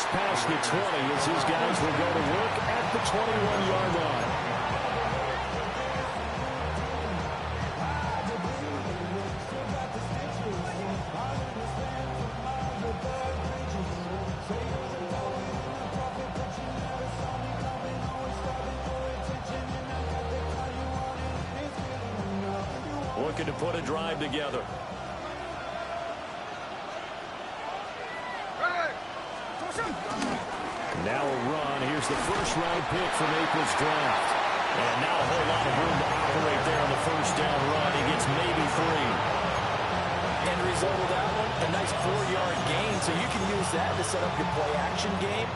just past the 20 as his guys will go to work at the 21-yard line. Looking to put a drive together. Now a run. Here's the first-round pick from April's draft. And now a whole lot of room to operate there on the first down run. He gets maybe 3. End result of that one, a nice 4-yard gain. So you can use that to set up your play-action game.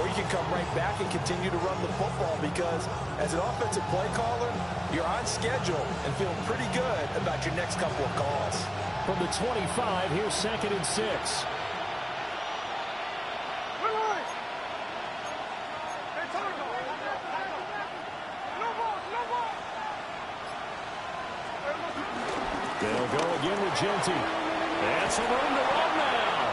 Or you can come right back and continue to run the football because as an offensive play caller, you're on schedule and feel pretty good about your next couple of calls. From the 25, here's 2nd and 6. They'll go again with Genty. And some room to run now.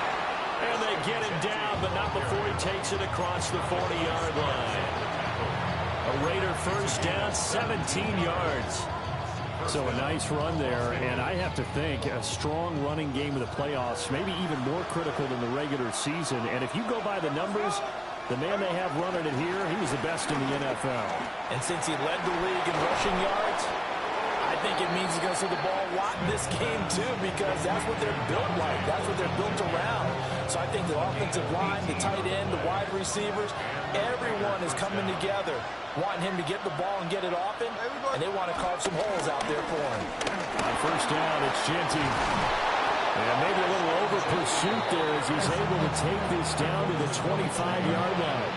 And they get him down, but not before he takes it across the 40-yard line. A Raider first down, 17 yards. So a nice run there, and I have to think a strong running game in the playoffs, maybe even more critical than the regular season. And if you go by the numbers, the man they have running it here, he was the best in the NFL. And since he led the league in rushing yards, I think it means he's going to see the ball a lot in this game, too, because that's what they're built like. That's what they're built around. So I think the offensive line, the tight end, the wide receivers, everyone is coming together, wanting him to get the ball and get it often, and they want to carve some holes out there for him. On first down, it's Genty. And maybe a little over pursuit there as he's able to take this down to the 25-yard line.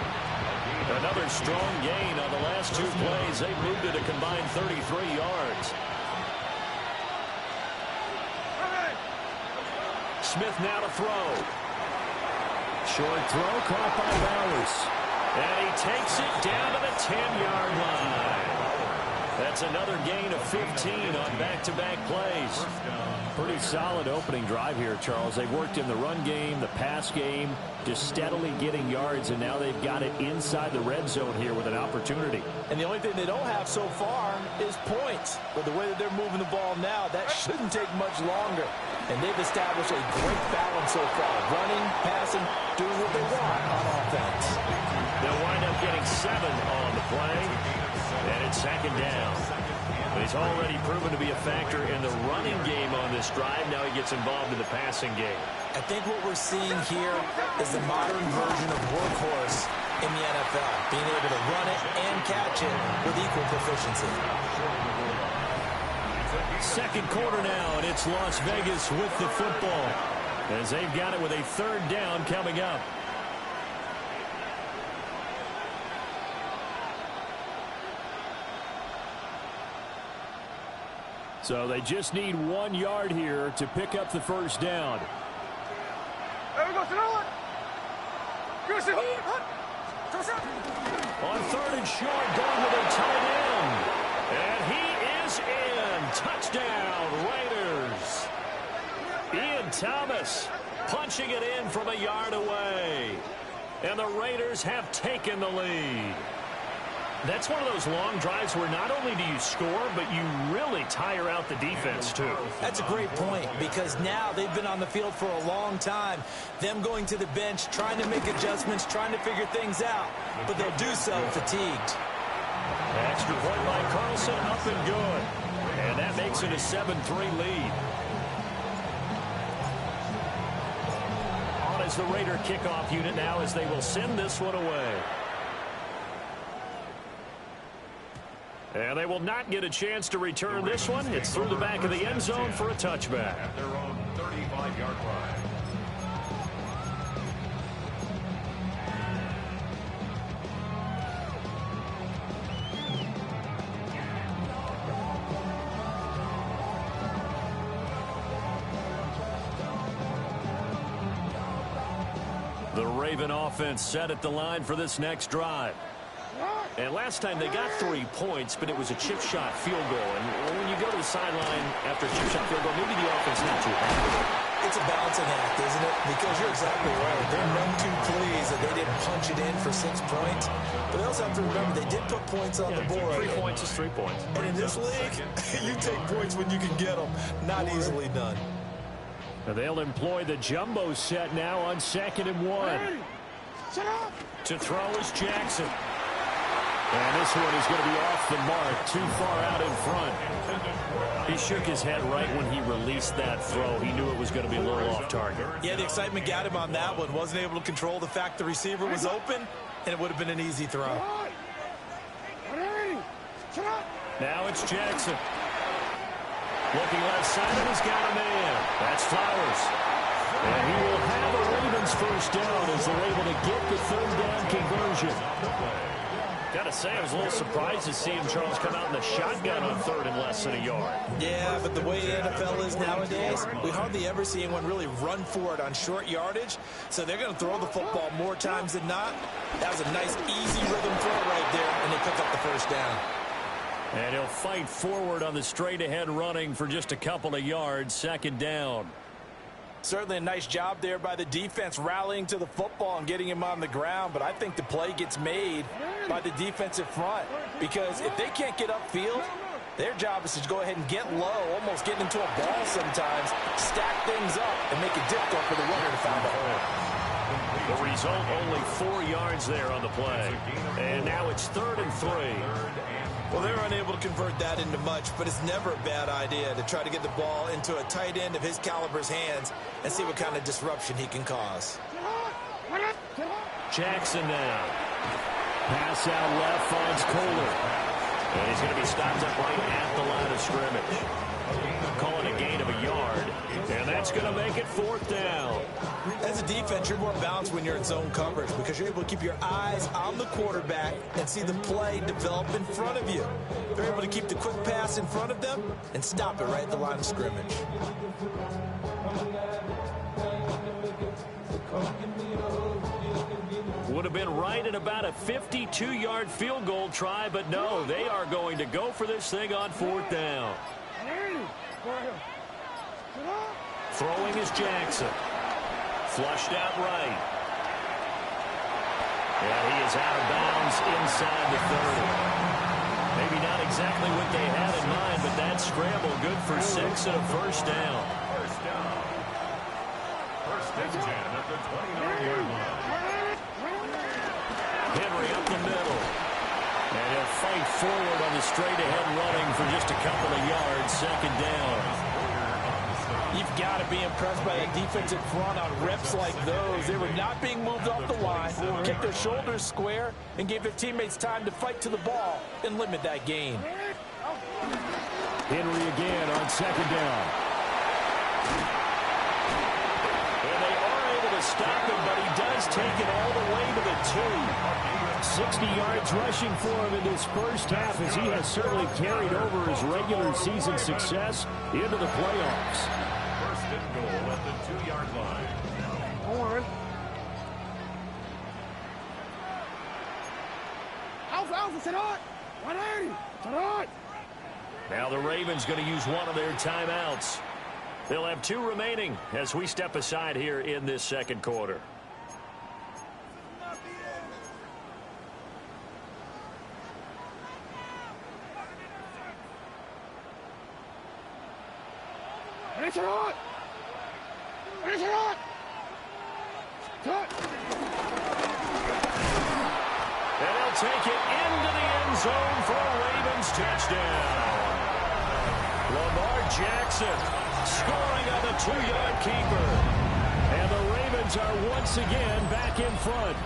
Another strong gain on the last 2 plays. They moved it a combined 33 yards. Smith now to throw. Short throw caught by Bowers. And he takes it down to the 10-yard line. That's another gain of 15 on back-to-back plays. Pretty solid opening drive here, Charles. They've worked in the run game, the pass game, just steadily getting yards, and now they've got it inside the red zone here with an opportunity. And the only thing they don't have so far is points. But the way that they're moving the ball now, that shouldn't take much longer. And they've established a great balance so far. Running, passing, doing what they want on offense. They'll wind up getting 7 on the play. And it's 2nd down. But he's already proven to be a factor in the running game on this drive. Now he gets involved in the passing game. I think what we're seeing here is the modern version of workhorse in the NFL. Being able to run it and catch it with equal proficiency. 2nd quarter now, and it's Las Vegas with the football. As they've got it with a 3rd down coming up. So they just need 1 yard here to pick up the first down. On 3rd and short, going with a tight end. And he is in. Touchdown, Raiders. Ian Thomas punching it in from a yard away. And the Raiders have taken the lead. That's one of those long drives where not only do you score, but you really tire out the defense, too. That's a great point, because now they've been on the field for a long time. Them going to the bench, trying to make adjustments, trying to figure things out. But they'll do so fatigued. Extra point by Carlson, up and good. And that makes it a 7-3 lead. On as the Raider kickoff unit now as they will send this one away. And they will not get a chance to return this one. It's through the back of the end zone for a touchback. At their own 35-yard line. The Raven offense set at the line for this next drive. And last time they got 3 points, but it was a chip shot field goal. And when you go to the sideline after a chip shot field goal, maybe the offense not too happy. It's a balancing act, isn't it? Because you're exactly right. They're none too pleased that they didn't it in for 6 points. But they also have to remember they did put points on the board. 3 points is 3 points. And in this league, you take points when you can get them. Not easily done. Now they'll employ the jumbo set now on 2nd and 1. To throw is Jackson. And this one is going to be off the mark, too far out in front. He shook his head right when he released that throw. He knew it was going to be a little off target. Yeah, the excitement got him on that one. Wasn't able to control the fact the receiver was open, and it would have been an easy throw. Now it's Jackson. Looking left side, and he's got a man. That's Flowers. And he will have a Ravens first down as they're able to get the 3rd down conversion. Gotta say, I was a little surprised to see him, Charles, come out in the shotgun on 3rd and less than a yard. Yeah, but the way the NFL is nowadays, we hardly ever see anyone really run for it on short yardage. So they're going to throw the football more times than not. That was a nice, easy rhythm throw right there, and they pick up the first down. And he'll fight forward on the straight-ahead running for just a couple of yards, 2nd down. Certainly a nice job there by the defense rallying to the football and getting him on the ground, but I think the play gets made by the defensive front because if they can't get upfield, their job is to go ahead and get low, almost getting into a ball sometimes, stack things up, and make it difficult for the runner to find a hole. The result, only 4 yards there on the play. And now it's 3rd and 3. Well, they're unable to convert that into much, but it's never a bad idea to try to get the ball into a tight end of his caliber's hands and see what kind of disruption he can cause. Jackson now. Pass out left, finds Kohler. And he's going to be stopped up right at the line of scrimmage. Calling a gain of a yard, and that's going to make it 4th down. As a defense, you're more balanced when you're in zone coverage because you're able to keep your eyes on the quarterback and see the play develop in front of you. They're able to keep the quick pass in front of them and stop it right at the line of scrimmage. Would have been right at about a 52-yard field goal try, but no, they are going to go for this thing on 4th down. Throwing is Jackson. Flushed out right. And he is out of bounds inside the 30. Maybe not exactly what they had in mind, but that scramble good for 6 and a first down. First down. First and 10 at the 29-yard line. Henry up the middle. And he'll fight forward on the straight-ahead running for just a couple of yards, 2nd down. You've got to be impressed by that defensive front on reps like those. They were not being moved off the line, kept their shoulders square, and gave their teammates time to fight to the ball and limit that gain. Henry again on 2nd down. And they are able to stop him, but he does take it all the way to the 2. 60 yards rushing for him in this first half as he has certainly carried over his regular season success into the playoffs. First and goal at the 2-yard line. Hold on. Now the Ravens going to use one of their timeouts. They'll have 2 remaining as we step aside here in this 2nd quarter. And they'll take it into the end zone for a Ravens touchdown. Lamar Jackson scoring on the 2-yard keeper. And the Ravens are once again back in front.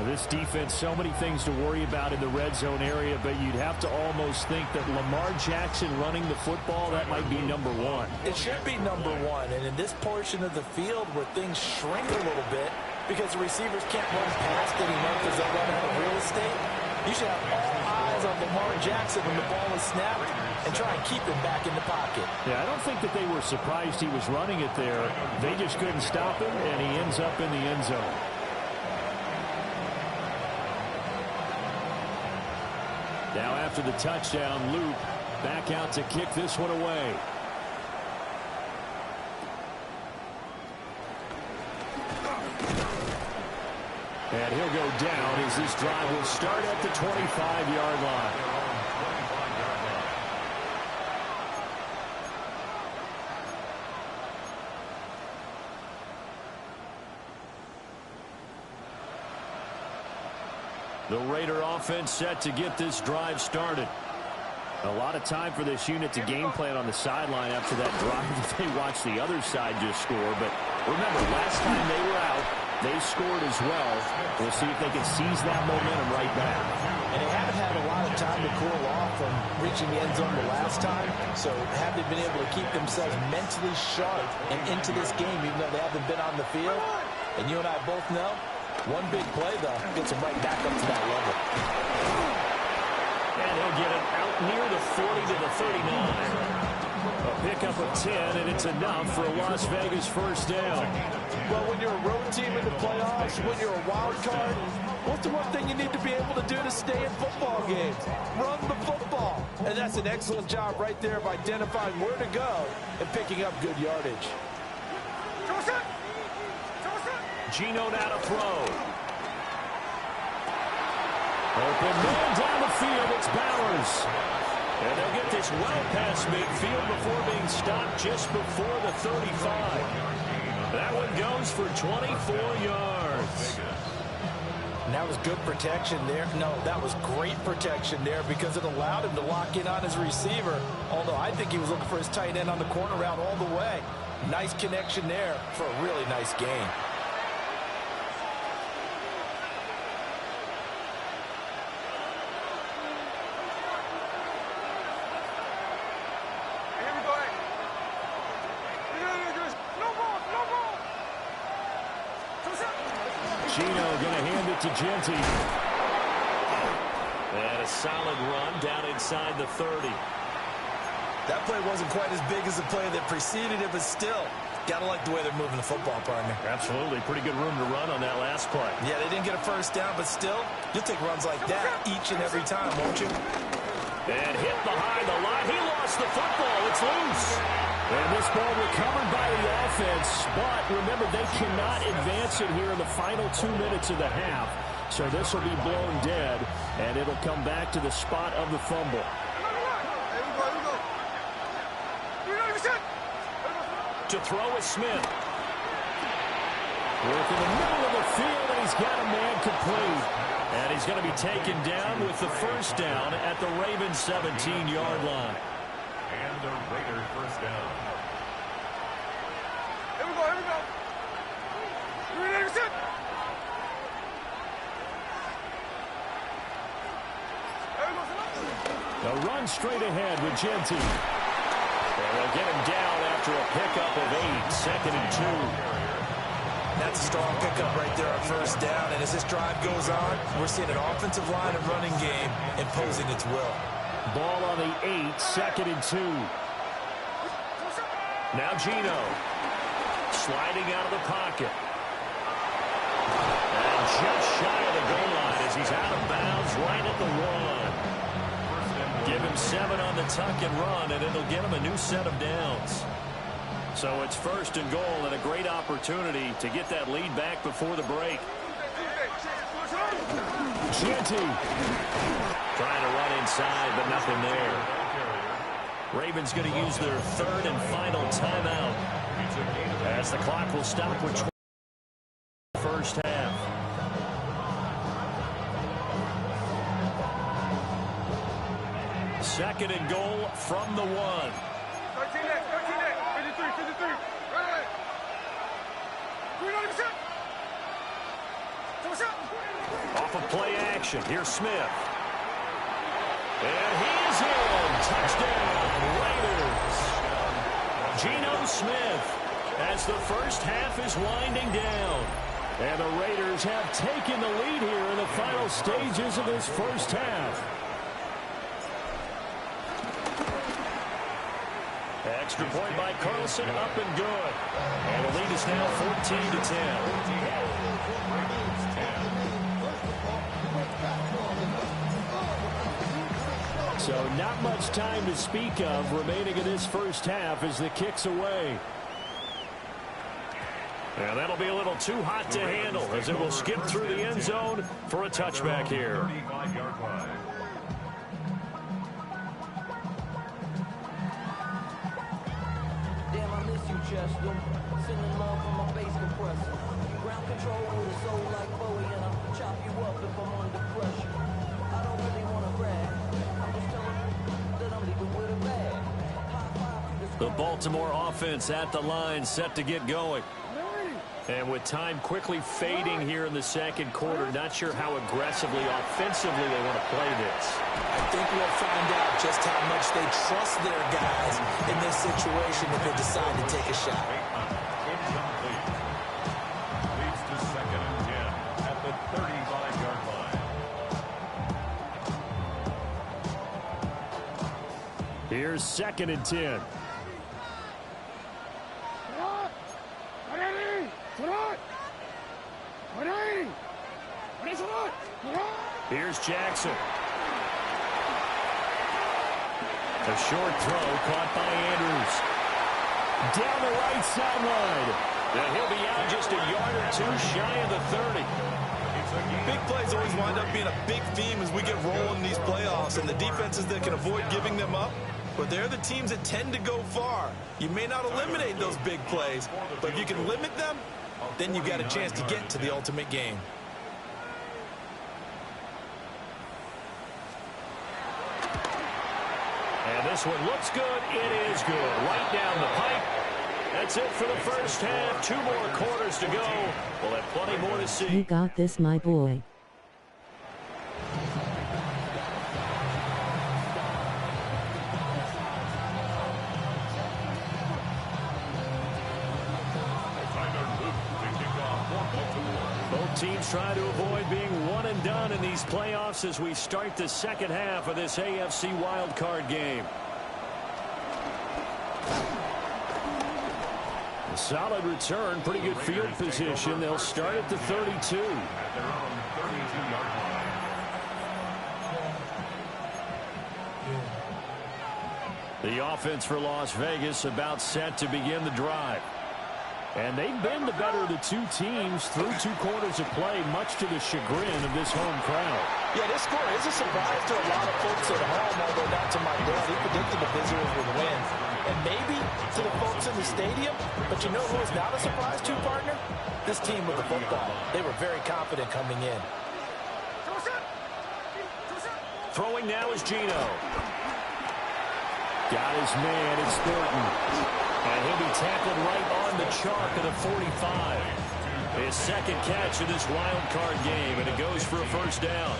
This defense, so many things to worry about in the red zone area, but you'd have to almost think that Lamar Jackson running the football, that might be number 1. It should be number 1, and in this portion of the field where things shrink a little bit because the receivers can't run past anymore because they run out of real estate, you should have all eyes on Lamar Jackson when the ball is snapped and try and keep him back in the pocket. Yeah, I don't think that they were surprised he was running it there. They just couldn't stop him, and he ends up in the end zone. Now after the touchdown, Luke back out to kick this one away. And he'll go down as this drive will start at the 25-yard line. The Raider offense set to get this drive started. A lot of time for this unit to game plan on the sideline after that drive that they watched the other side just score. But remember, last time they were out, they scored as well. We'll see if they can seize that momentum right back. And they haven't had a lot of time to cool off from reaching the end zone the last time. So have they been able to keep themselves mentally sharp and into this game, even though they haven't been on the field? And you and I both know, one big play, though, gets them right back up to that level. And he'll get it out near the 40 to the 39. A pickup of 10, and it's enough for a Las Vegas first down. Well, when you're a road team in the playoffs, when you're a wild card, what's the one thing you need to be able to do to stay in football games? Run the football. And that's an excellent job right there of identifying where to go and picking up good yardage. Geno now to throw. Open man down the field. It's Bowers. And they'll get this well past midfield before being stopped just before the 35. That one goes for 24 yards. And that was good protection there. No, that was great protection there because it allowed him to lock in on his receiver. Although I think he was looking for his tight end on the corner route all the way. Nice connection there for a really nice gain. Geno going to hand it to Genty. And a solid run down inside the 30. That play wasn't quite as big as the play that preceded it, but still, got to like the way they're moving the football, partner. Absolutely. Pretty good room to run on that last play. Yeah, they didn't get a first down, but still, you'll take runs like that each and every time, won't you? And hit behind the line. He lost the football. It's loose. And this ball recovered by the offense. But remember, they cannot advance it here in the final 2 minutes of the half. So this will be blown dead, and it'll come back to the spot of the fumble. To throw is Smith. Work in the middle of the field, and he's got a man complete. And he's going to be taken down with the first down at the Ravens' 17-yard line. And the Raiders first down. Here we go, here we go. A run straight ahead with Genty. And they'll get him down after a pickup of 8, 2nd and 2. That's a strong pickup right there on first down. And as this drive goes on, we're seeing an offensive line and running game imposing its will. Ball on the 8, 2nd and 2. Now Geno. Sliding out of the pocket. And just shy of the goal line as he's out of bounds right at the 1. Give him 7 on the tuck and run, and it'll get him a new set of downs. So it's 1st and goal, and a great opportunity to get that lead back before the break. Genty trying to run inside, but nothing there. Ravens going to use their 3rd and final timeout as the clock will stop with 20 first half. Second and goal from the 1. 13 next, 53, 53. Right. 390%. Off of play action, here's Smith. And he's in. Touchdown, Raiders. Geno Smith as the first half is winding down. And the Raiders have taken the lead here in the final stages of this first half. Extra point by Carlson, up and good. And the lead is now 14 to 10. So not much time to speak of remaining in this first half as the kick's away. And that'll be a little too hot to handle as it will skip through the end zone for a touchback here. 35-yard line. Damn, I miss you, Chester. Sending love from my bass compressor. Ground control with a soul like Bowie, and I'll chop you up if I'm under pressure. I don't really want to brag. I'm just telling you that I'm leaving with a bag. High five to The Baltimore offense at the line, set to get going. And with time quickly fading here in the second quarter, not sure how aggressively, offensively they want to play this. I think we'll find out just how much they trust their guys in this situation if they decide to take a shot. Incomplete. Leads to 2nd and 10 at the 35-yard line. Here's 2nd and 10. Here's Jackson. A short throw caught by Andrews. Down the right sideline. And he'll be out just a yard or two shy of the 30. Big plays always wind up being a big theme as we get rolling in these playoffs, and the defenses that can avoid giving them up, but they're the teams that tend to go far. You may not eliminate those big plays, but if you can limit them, then you got a chance to get to the ultimate game. And this one looks good. It is good. Right down the pipe. That's it for the first half. 2 more quarters to go. We'll have plenty more to see. You got this, my boy. Both teams try to avoid being one and done in these playoffs as we start the second half of this AFC wildcard game. A solid return, pretty good field position. They'll start at the 32. At their own 32-yard line. The offense for Las Vegas about set to begin the drive. And they've been the better of the two teams through 2 quarters of play, much to the chagrin of this home crowd. Yeah, this score is a surprise to a lot of folks at home, although not to my dad. He predicted the visitors would win. And maybe to the folks in the stadium, but you know who is not a surprise to, partner? This team with the football. They were very confident coming in. Throwing now is Gino. Got his man, it's Thornton. And he'll be tackled right on the chalk of the 45. His second catch of this wild card game, and it goes for a first down.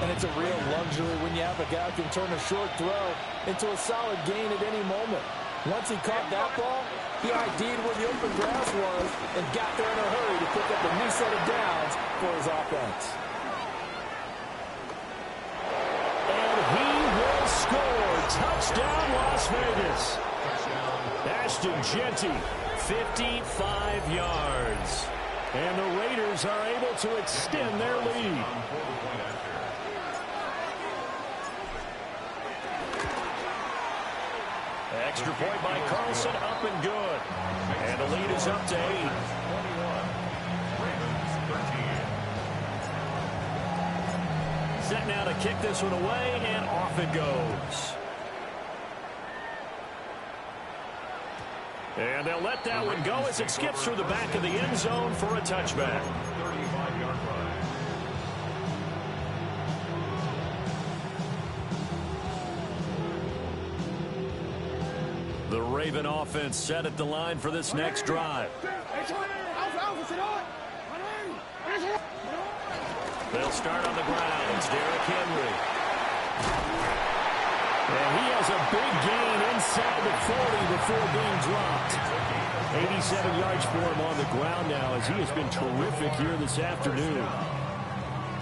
And it's a real luxury when you have a guy who can turn a short throw into a solid gain at any moment. Once he caught that ball, he ID'd where the open grass was and got there in a hurry to pick up a new set of downs for his offense. And he will score. Touchdown, Las Vegas. Ashton Jeanty, 55 yards. And the Raiders are able to extend their lead. Extra point by Carlson, up and good. And the lead is up to 8. Set now to kick this one away, and off it goes. And they'll let that one go as it skips through the back of the end zone for a touchback. 35-yard line. The Raven offense set at the line for this next drive. They'll start on the ground. It's Derrick Henry. And he has a big gain inside the 40 before being dropped. 87 yards for him on the ground now as he has been terrific here this afternoon.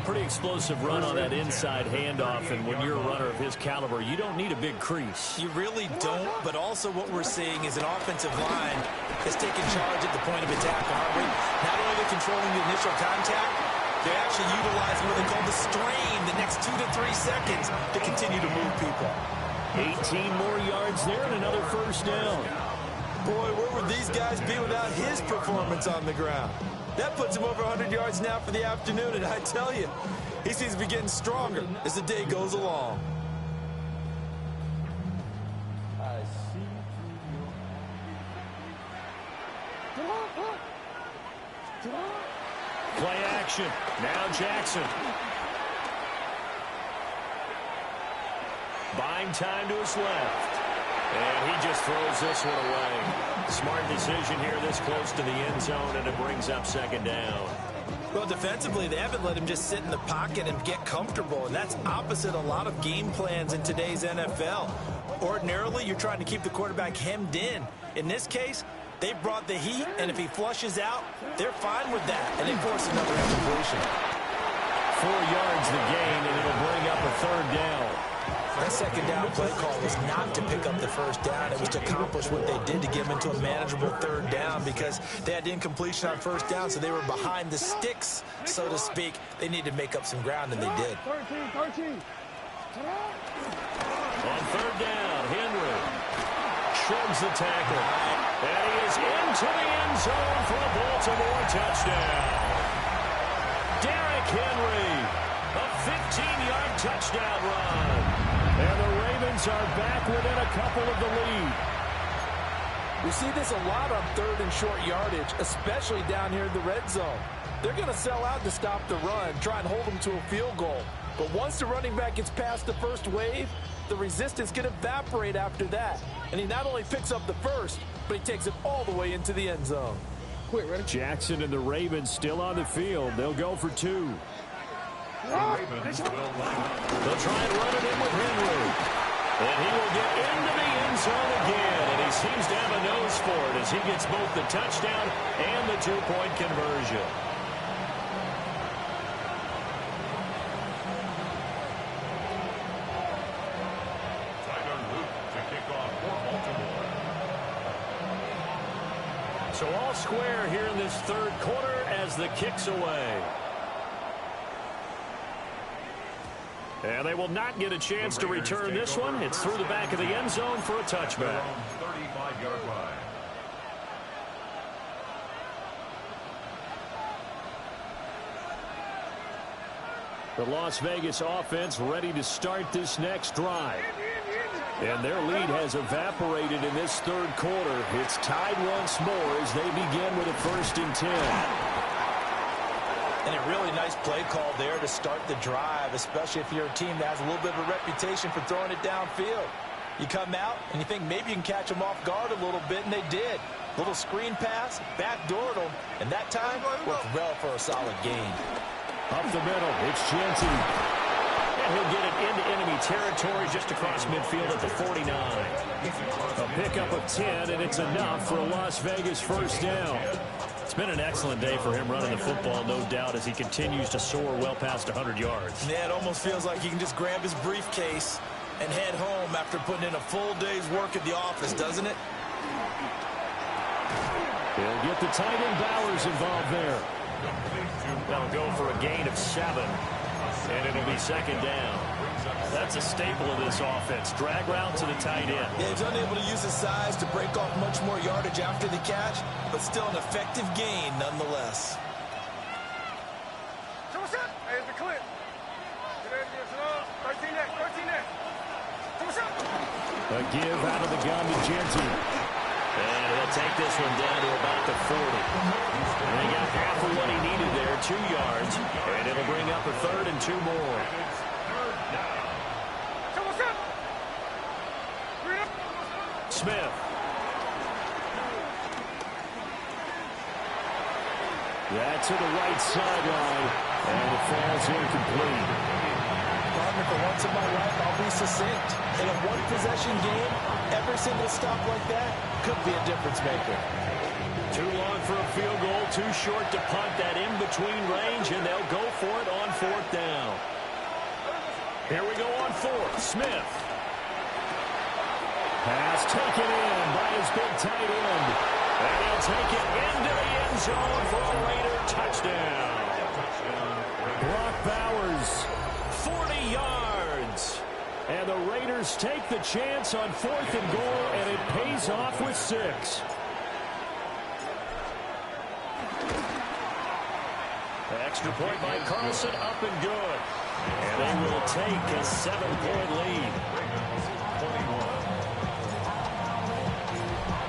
Pretty explosive run on that inside handoff, and when you're a runner of his caliber, you don't need a big crease. You really don't, but also what we're seeing is an offensive line that's taking charge at the point of attack, aren't we? Not only are they controlling the initial contact, they're actually utilizing what they call the strain, the next 2 to 3 seconds to continue to move people. 18 more yards there and another first down. Boy, where would these guys be without his performance on the ground? That puts him over 100 yards now for the afternoon, and I tell you, he seems to be getting stronger as the day goes along. Play action. Now Jackson. Buying time to his left. And he just throws this one away. Smart decision here this close to the end zone, and it brings up second down. Well, defensively, they haven't let him just sit in the pocket and get comfortable, and that's opposite a lot of game plans in today's NFL. Ordinarily, you're trying to keep the quarterback hemmed in. In this case, they brought the heat, and if he flushes out, they're fine with that, and they force another incompletion. 4 yards the gain, and it'll bring up a third down. That second down play call was not to pick up the first down. It was to accomplish what they did to get them into a manageable third down because they had incompletion on first down, so they were behind the sticks, so to speak. They needed to make up some ground, and they did. 13. On third down, Henry shrugs the tackle. And he is into the end zone for a Baltimore touchdown. Derrick Henry, a 15-yard touchdown run. And the Ravens are back within a couple of the lead. We see this a lot on third and short yardage, especially down here in the red zone. They're going to sell out to stop the run, try and hold them to a field goal. But once the running back gets past the first wave, the resistance can evaporate after that. And he not only picks up the first, but he takes it all the way into the end zone. Quick, ready? Jackson and the Ravens still on the field. They'll go for 2. They'll try and run it in with Henry. And he will get into the end zone again. And he seems to have a nose for it as he gets both the touchdown and the 2-point conversion. So all square here in this third quarter as the kick's away. And they will not get a chance to return this one. It's through the back of the end zone for a touchback. 35-yard line. The Las Vegas offense ready to start this next drive. And their lead has evaporated in this third quarter. It's tied once more as they begin with a 1st and 10. And a really nice play call there to start the drive, especially if you're a team that has a little bit of a reputation for throwing it downfield. You come out and you think maybe you can catch them off guard a little bit, and they did. Little screen pass, backdoored them, and that time worked well for a solid gain. Up the middle, it's Jensen. And he'll get it into enemy territory just across midfield at the 49. A pickup of 10, and it's enough for a Las Vegas 1st down. It's been an excellent day for him running the football, no doubt, as he continues to soar well past 100 yards. Yeah, it almost feels like he can just grab his briefcase and head home after putting in a full day's work at the office, doesn't it? They'll get the tight end Bowers involved there. They'll go for a gain of 7, and it'll be 2nd down. That's a staple of this offense. Drag route to the tight end. Yeah, he's unable to use his size to break off much more yardage after the catch, but still an effective gain nonetheless. So what's up? Hey, it's the clip. 13 next, 13 next. So what's up? A give out of the gun to Jensen. And he'll take this one down to about the 40. And he got half of what he needed there, 2 yards. And it'll bring up a 3rd and 2 more. So what's up? Smith. That's to the right sideline. And it falls incomplete. Partner, for once in my life, I'll be succinct. In a one-possession game, every single stop like that could be a difference maker. Too long for a field goal, too short to punt that in-between range, and they'll go for it on 4th down. Here we go on 4th. Smith. Pass taken in by his big tight end. And he'll take it into the end zone for a Raider touchdown. Brock Bowers, 40 yards. And the Raiders take the chance on 4th and goal, and it pays off with 6. Extra point by Carlson, up and good. And they will take a 7-point lead.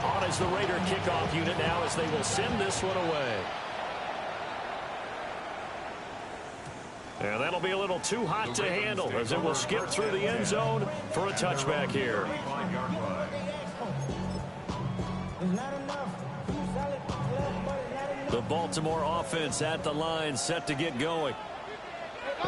On is the Raider kickoff unit now as they will send this one away. And that'll be a little too hot to handle as it will skip through the end zone for a touchback here. The Baltimore offense at the line, set to get going.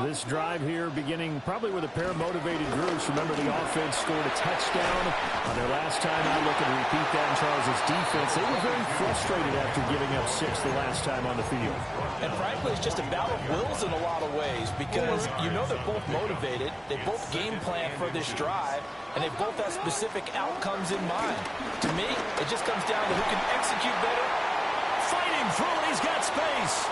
This drive here beginning probably with a pair of motivated groups. Remember, the offense scored a touchdown on their last time out. Looking to repeat that in Charles' defense. They were very frustrated after giving up 6 the last time on the field. And frankly, it's just a battle of wills in a lot of ways because you know they're both motivated. They both game plan for this drive, and they both have specific outcomes in mind. To me, it just comes down to who can execute better. Fighting through, and he's got space.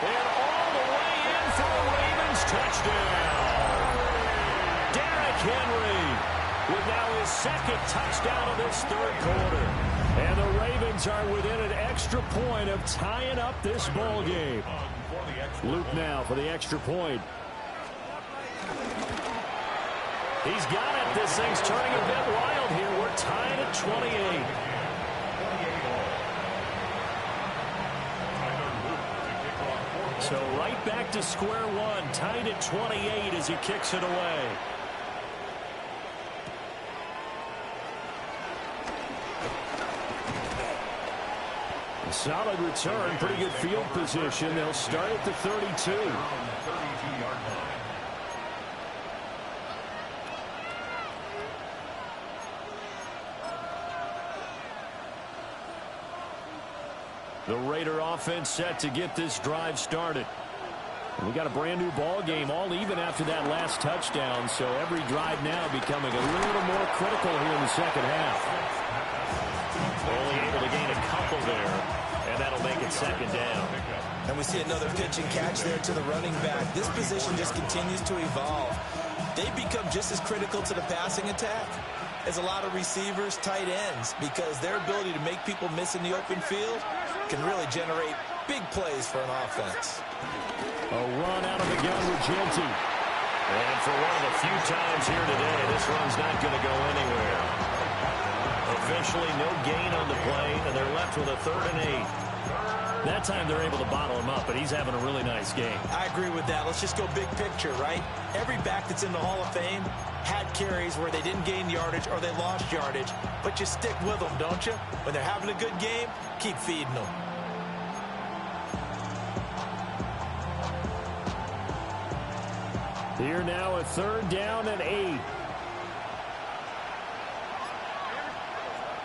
And all the way in for a Ravens touchdown. Derrick Henry with now his second touchdown of this third quarter. And the Ravens are within an extra point of tying up this ball game. Luke now for the extra point. He's got it. This thing's turning a bit wild here. We're tied at 28. So right back to square one, tied at 28 as he kicks it away. A solid return, pretty good field position. They'll start at the 32. The Raider offense set to get this drive started. And we got a brand new ball game, all even after that last touchdown. So every drive now becoming a little more critical here in the second half. Only able to gain a couple there, and that'll make it second down. And we see another pitch and catch there to the running back. This position just continues to evolve. They become just as critical to the passing attack as a lot of receivers, tight ends, because their ability to make people miss in the open field can really generate big plays for an offense. A run out of the gun with Genty. And for one of the few times here today, this run's not going to go anywhere. Officially no gain on the play, and they're left with a 3rd and 8. That time they're able to bottle him up, but he's having a really nice game. I agree with that. Let's just go big picture, right? Every back that's in the Hall of Fame had carries where they didn't gain yardage or they lost yardage, but you stick with them, don't you? When they're having a good game, keep feeding them. Here now a 3rd down and 8.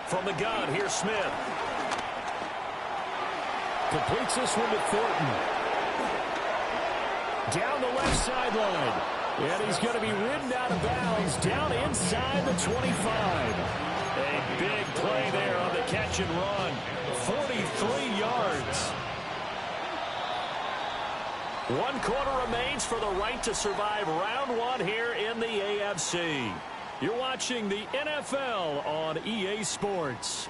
From the gun, here's Smith. Completes this one to Thornton. Down the left sideline. And he's going to be ridden out of bounds down inside the 25. A big play there on the catch and run. 43 yards. 1 quarter remains for the right to survive round 1 here in the AFC. You're watching the NFL on EA Sports.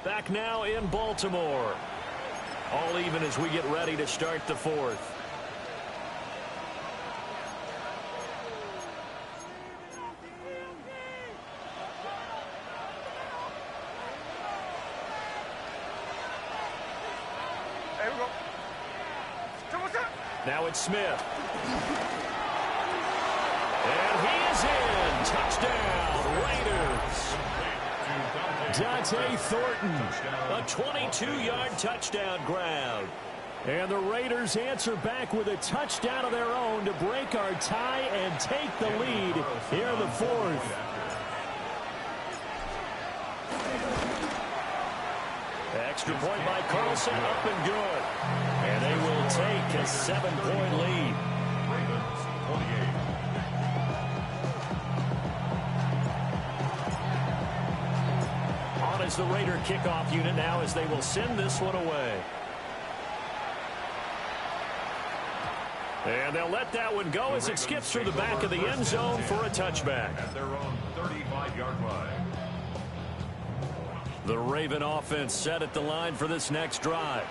Back now in Baltimore. All even as we get ready to start the 4th. Hey, we go. Come on, stop. Now it's Smith. And he is in. Touchdown, Raiders. Dante Thornton, a 22-yard touchdown grab. And the Raiders answer back with a touchdown of their own to break our tie and take the lead here in the 4th. Extra point by Carlson, up and good. And they will take a 7-point lead. On is the Raider kickoff unit now as they will send this one away. And they'll let that one go as it skips through the back of the end zone for a touchback. At their own 35-yard line. The Raven offense set at the line for this next drive.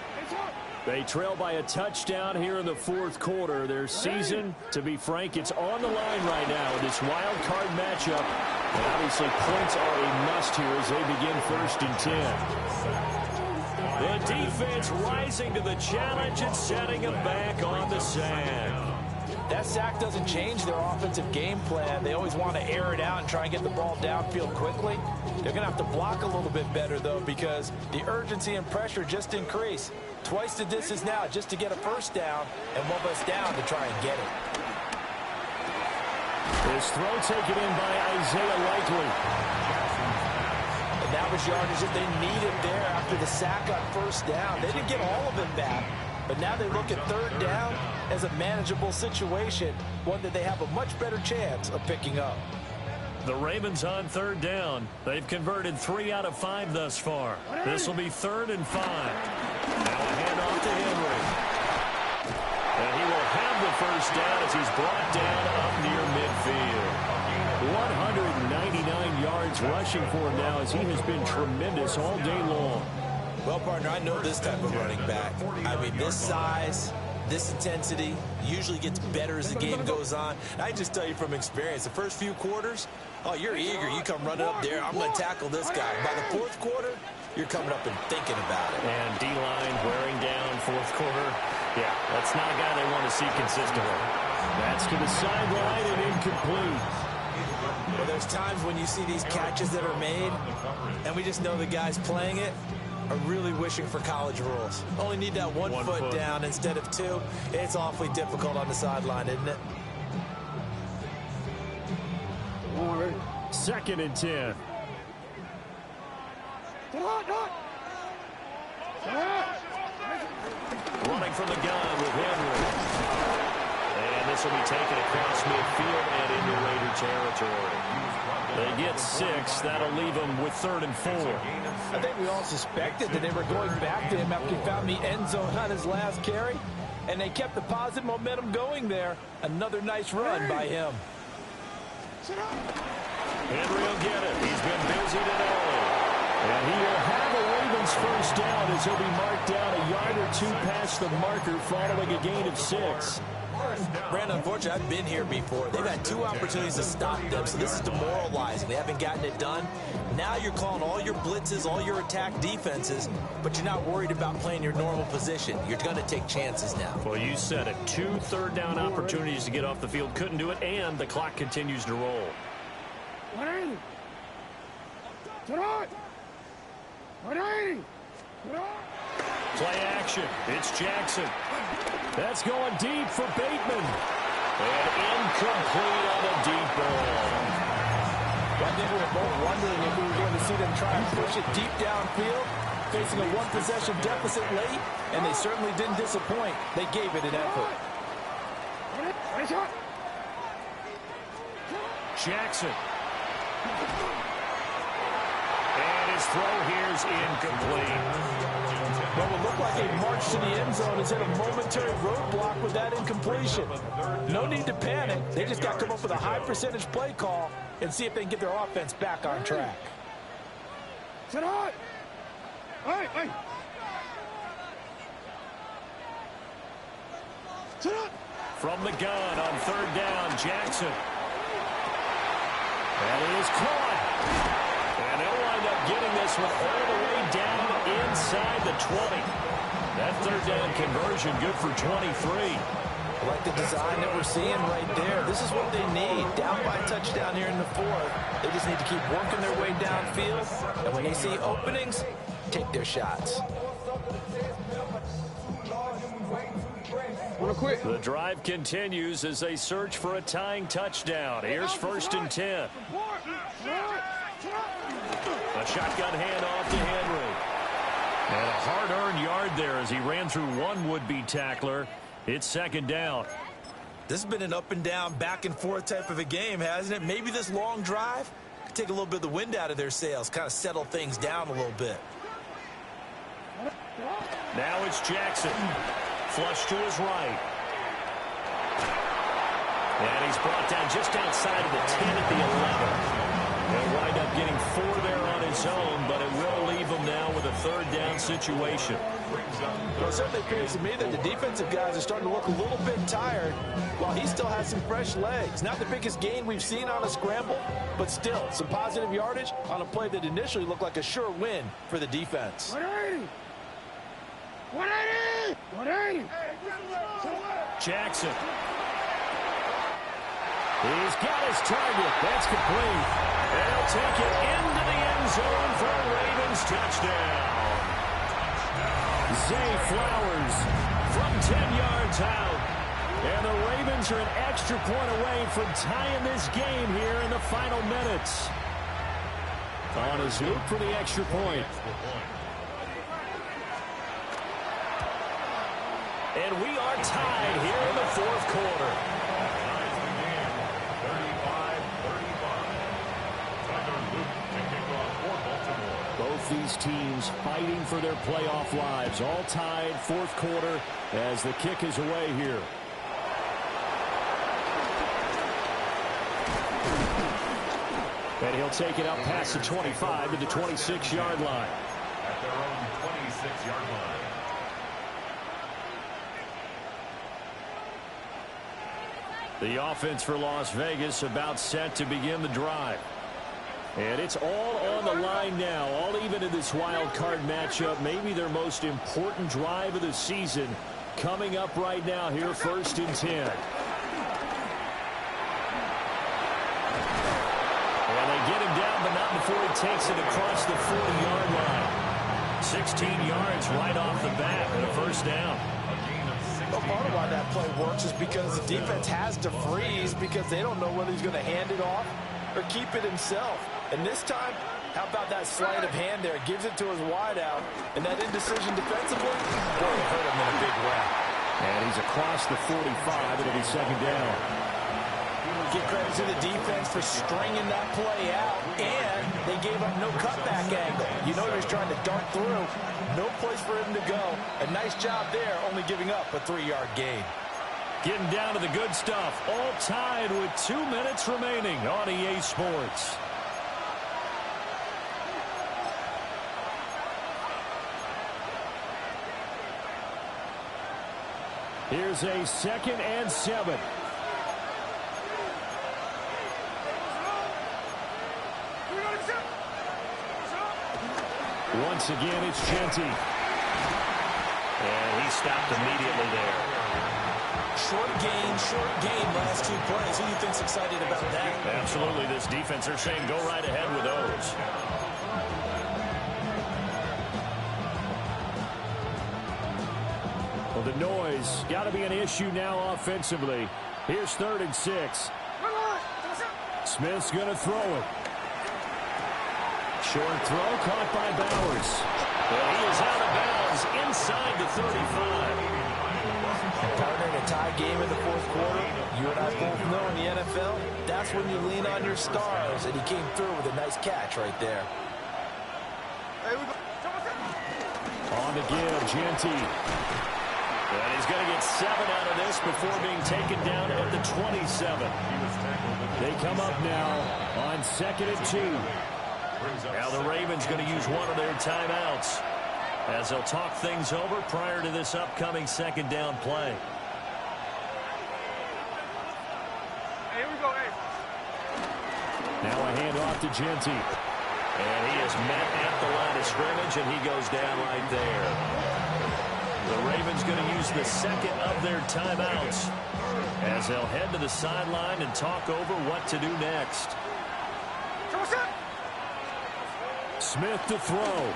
They trail by a touchdown here in the fourth quarter. Their season, to be frank, it's on the line right now in this wild card matchup. And obviously, points are a must here as they begin 1st and 10. The defense rising to the challenge and setting them back on the sack. That sack doesn't change their offensive game plan. They always want to air it out and try and get the ball downfield quickly. They're going to have to block a little bit better, though, because the urgency and pressure just increase. Twice the distance now just to get a first down, and one of us down to try and get it. This throw taken in by Isaiah Likely. And that was yardage that they needed there after the sack on first down. They didn't get all of it back, but now they look at 3rd down as a manageable situation, one that they have a much better chance of picking up. The Ravens on 3rd down. They've converted 3 out of 5 thus far. This will be 3rd and 5. Now a handoff to Henry. And he will have the first down as he's brought down up near midfield. 199 yards rushing for him now as he has been tremendous all day long. Well, partner, I know this type of running back. I mean, this size, this intensity usually gets better as the game goes on. I just tell you from experience, the first few quarters, oh, you're eager. You come running up there. I'm going to tackle this guy. By the 4th quarter, you're coming up and thinking about it. And D-line wearing down 4th quarter. Yeah, that's not a guy they want to see consistently. That's to the sideline and incomplete. Well, there's times when you see these catches that are made, and we just know the guys playing it are really wishing for college rules. Only need that one foot down instead of 2. It's awfully difficult on the sideline, isn't it? 2nd and 10. Running from the gun with Henry. And this will be taken across midfield and into Raider territory. They get 6. That'll leave them with 3rd and 4. I think we all suspected that they were going back to him after he found the end zone on his last carry. And they kept the positive momentum going there. Another nice run by him. Henry will get it. He's been busy today. And he will have a Ravens first down as he'll be marked down a yard or 2 past the marker following a gain of 6. Brandon, unfortunately, I've been here before. They've had 2 opportunities to stop them, so this is demoralizing. They haven't gotten it done. Now you're calling all your blitzes, all your attack defenses, but you're not worried about playing your normal position. You're going to take chances now. Well, you said it. 2 third-down opportunities to get off the field. Couldn't do it, and the clock continues to roll. Play action. It's Jackson. That's going deep for Bateman. And incomplete on a deep ball. I think we were both wondering if we were going to see them try and push it deep downfield, facing a 1-possession deficit late, and they certainly didn't disappoint. They gave it an effort. Jackson. And his throw here is incomplete. What would look like a march to the end zone is hit a momentary roadblock with that incompletion. No need to panic. They just got to come up with a high percentage play call and see if they can get their offense back on track. From the gun on 3rd down, Jackson. And it is caught. And they'll wind up getting this one all the way down inside the 20. That 3rd down conversion good for 23. I like the design that we're seeing right there. This is what they need. Down by a touchdown here in the 4th. They just need to keep working their way downfield. And when they see openings, take their shots. The drive continues as they search for a tying touchdown. Here's 1st and 10. A shotgun handoff to Henry. And a hard-earned yard there as he ran through one would-be tackler. It's 2nd down. This has been an up-and-down, back-and-forth type of a game, hasn't it? Maybe this long drive could take a little bit of the wind out of their sails, kind of settle things down a little bit. Now it's Jackson. Flush to his right. And he's brought down just outside of the 10 at the 11. He'll wind up getting 4 there on his own, but it will leave him now with a third down situation. Well, it certainly appears to me that the defensive guys are starting to look a little bit tired while he still has some fresh legs. Not the biggest gain we've seen on a scramble, but still some positive yardage on a play that initially looked like a sure win for the defense. 180! 180! 180! Jackson. He's got his target. That's complete. They'll take it into the end zone for a Ravens touchdown. Zay Flowers from 10 yards out. And the Ravens are an extra point away from tying this game here in the final minutes. On his loop for the extra point. And we are tied here in the fourth quarter. Both these teams fighting for their playoff lives. All tied, fourth quarter, as the kick is away here. And he'll take it up past the 25 to the 26-yard line. At their own 26-yard line. The offense for Las Vegas about set to begin the drive. And it's all on the line now, all even in this wild card matchup. Maybe their most important drive of the season coming up right now here, 1st and 10. And they get him down, but not before he takes it across the 40-yard line. 16 yards right off the bat and a first down. Well, part of why that play works is because the defense has to freeze because they don't know whether he's going to hand it off or keep it himself. And this time, how about that sleight of hand there? Gives it to his wideout. And that indecision defensively, boy, it hurt him in a big way. And he's across the 45. It'll be second down. Give credit to the defense for stringing that play out. And they gave up no cutback angle. You know he was trying to dart through. No place for him to go. A nice job there, only giving up a 3-yard gain. Getting down to the good stuff. All tied with 2 minutes remaining on EA Sports. Here's a 2nd and 7. Once again, it's Genty. And he stopped immediately there. Short gain, last 2 plays. Who do you think's excited about that? Absolutely, this defense are saying go right ahead with those. Well, the noise got to be an issue now offensively. Here's 3rd and 6. Smith's going to throw it. Short throw caught by Bowers. Well, he is out of bounds inside the 35. Partner, in a tie game in the fourth quarter, you and I both know in the NFL, that's when you lean on your stars, and he came through with a nice catch right there. On the give, Genty. And he's going to get 7 out of this before being taken down at the 27. They come up now on 2nd and 2. Now the Ravens going to use one of their timeouts as they'll talk things over prior to this upcoming 2nd down play. Hey, here we go, hey. Now a handoff to Genty. And he is met at the line of scrimmage, and he goes down right there. The Ravens going to use the 2nd of their timeouts as they'll head to the sideline and talk over what to do next. Smith to throw.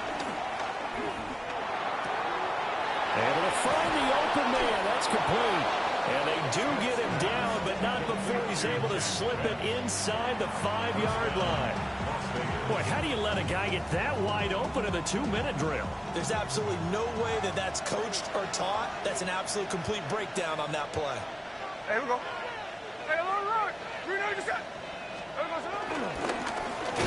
And it'll find the open man. That's complete. And they do get him down, but not before he's able to slip it inside the 5-yard line. Boy, how do you let a guy get that wide open in the 2-minute drill? There's absolutely no way that that's coached or taught. That's an absolute complete breakdown on that play. Hey, here we go. Hey, a little run. 390.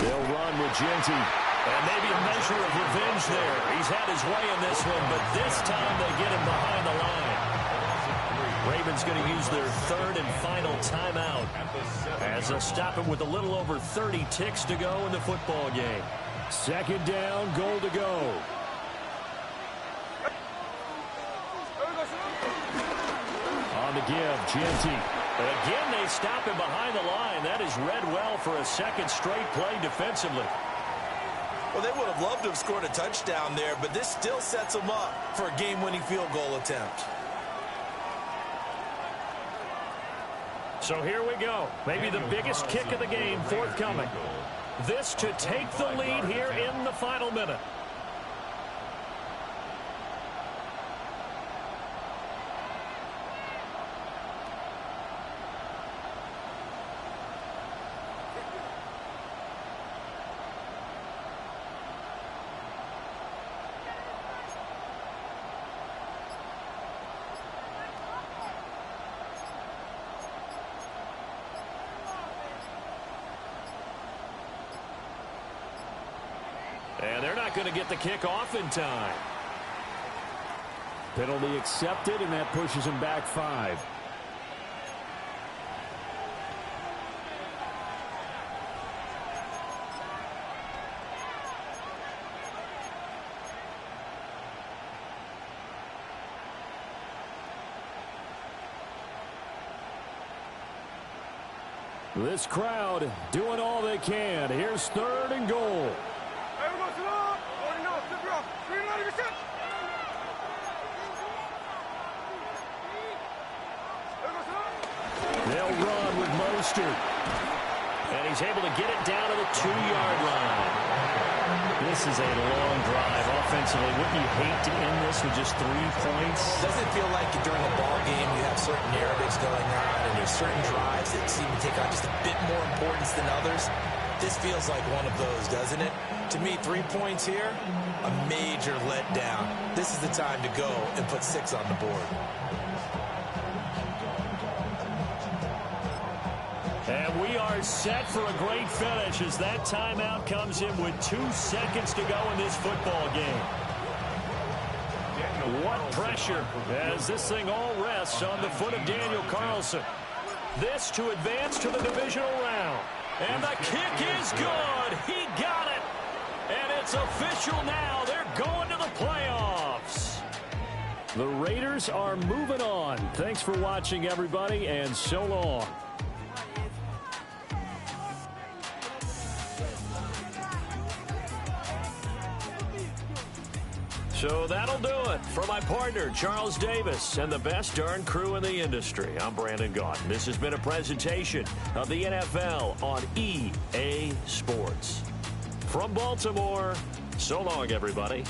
They'll run with Genty. And maybe a measure of revenge there. He's had his way in this one, but this time they get him behind the line. Ravens going to use their third and final timeout as they'll stop it with a little over 30 ticks to go in the football game. Second down, goal to go. On the give, Genty. Again, they stop him behind the line. That is read well for a second straight play defensively. Well, they would have loved to have scored a touchdown there, but this still sets them up for a game-winning field goal attempt. So here we go. Maybe the biggest kick of the game forthcoming. This to take the lead here in the final minute. And they're not going to get the kick off in time. Penalty accepted, and that pushes him back 5. This crowd doing all they can. Here's third and goal. They'll run with Mostert. And he's able to get it down to the 2-yard line. This is a long drive offensively. Wouldn't you hate to end this with just 3 points? Doesn't it feel like during a ball game you have certain narratives going on and there's certain drives that seem to take on just a bit more importance than others? This feels like one of those, doesn't it? To me, 3 points here, a major letdown. This is the time to go and put 6 on the board. And we are set for a great finish as that timeout comes in with 2 seconds to go in this football game. What pressure as this thing all rests on the foot of Daniel Carlson. This to advance to the divisional round. And the kick is good. He got it. And it's official now. They're going to the playoffs. The Raiders are moving on. Thanks for watching, everybody, and so long. So that'll do it. For my partner, Charles Davis, and the best darn crew in the industry, I'm Brandon Gaudin. This has been a presentation of the NFL on EA Sports. From Baltimore, so long, everybody.